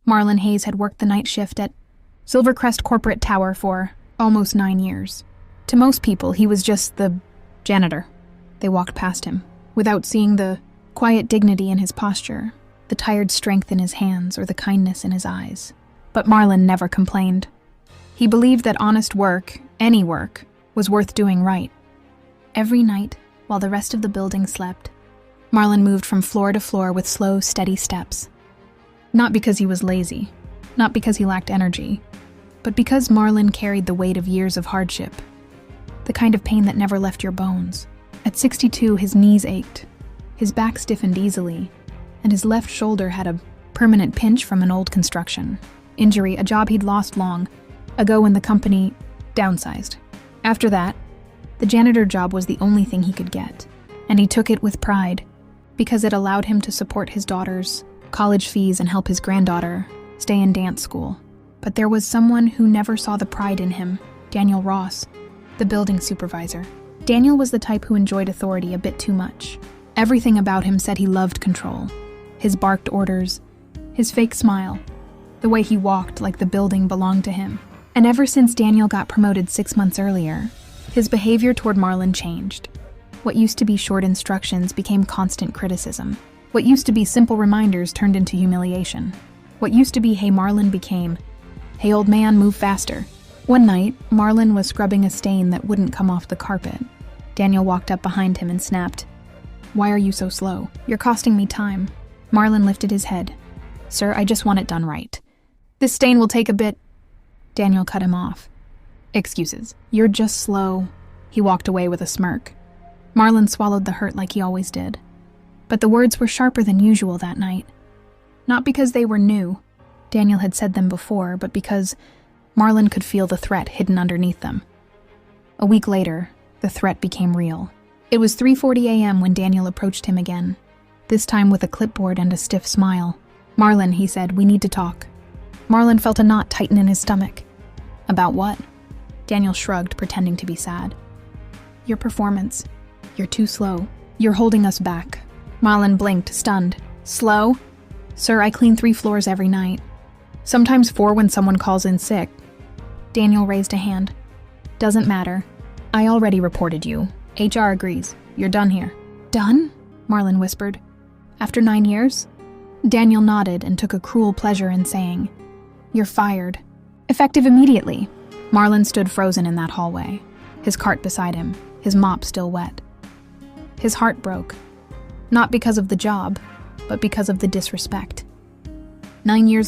Marlon Hayes had worked the night shift at Silvercrest Corporate Tower for almost 9 years. To most people, he was just the janitor. They walked past him, without seeing the quiet dignity in his posture, the tired strength in his hands, or the kindness in his eyes. But Marlon never complained. He believed that honest work, any work, was worth doing right. Every night, while the rest of the building slept, Marlon moved from floor to floor with slow, steady steps. Not because he was lazy, not because he lacked energy, but because Marlon carried the weight of years of hardship, the kind of pain that never left your bones. At 62, his knees ached, his back stiffened easily, and his left shoulder had a permanent pinch from an old construction injury, a job he'd lost long ago when the company downsized. After that, the janitor job was the only thing he could get, and he took it with pride because it allowed him to support his daughter's college fees and help his granddaughter stay in dance school. But there was someone who never saw the pride in him, Daniel Ross, the building supervisor. Daniel was the type who enjoyed authority a bit too much. Everything about him said he loved control. His barked orders, his fake smile, the way he walked like the building belonged to him. And ever since Daniel got promoted 6 months earlier, his behavior toward Marlon changed. What used to be short instructions became constant criticism. What used to be simple reminders turned into humiliation. What used to be, "Hey Marlon," became, "Hey old man, move faster." One night, Marlon was scrubbing a stain that wouldn't come off the carpet. Daniel walked up behind him and snapped, "Why are you so slow? You're costing me time." Marlon lifted his head. "Sir, I just want it done right. This stain will take a bit." Daniel cut him off. "Excuses. You're just slow." He walked away with a smirk. Marlon swallowed the hurt like he always did. But the words were sharper than usual that night. Not because they were new, Daniel had said them before, but because Marlon could feel the threat hidden underneath them. A week later, the threat became real. It was 3:40 a.m. when Daniel approached him again, this time with a clipboard and a stiff smile. "Marlon," he said, "we need to talk." Marlon felt a knot tighten in his stomach. "About what?" Daniel shrugged, pretending to be sad. "Your performance. You're too slow. You're holding us back." Marlon blinked, stunned. "Slow? Sir, I clean 3 floors every night. Sometimes 4 when someone calls in sick." Daniel raised a hand. "Doesn't matter. I already reported you. HR agrees. You're done here." "Done?" Marlon whispered. "After 9 years?" Daniel nodded and took a cruel pleasure in saying, "You're fired. Effective immediately." Marlon stood frozen in that hallway, his cart beside him, his mop still wet. His heart broke, not because of the job, but because of the disrespect. 9 years of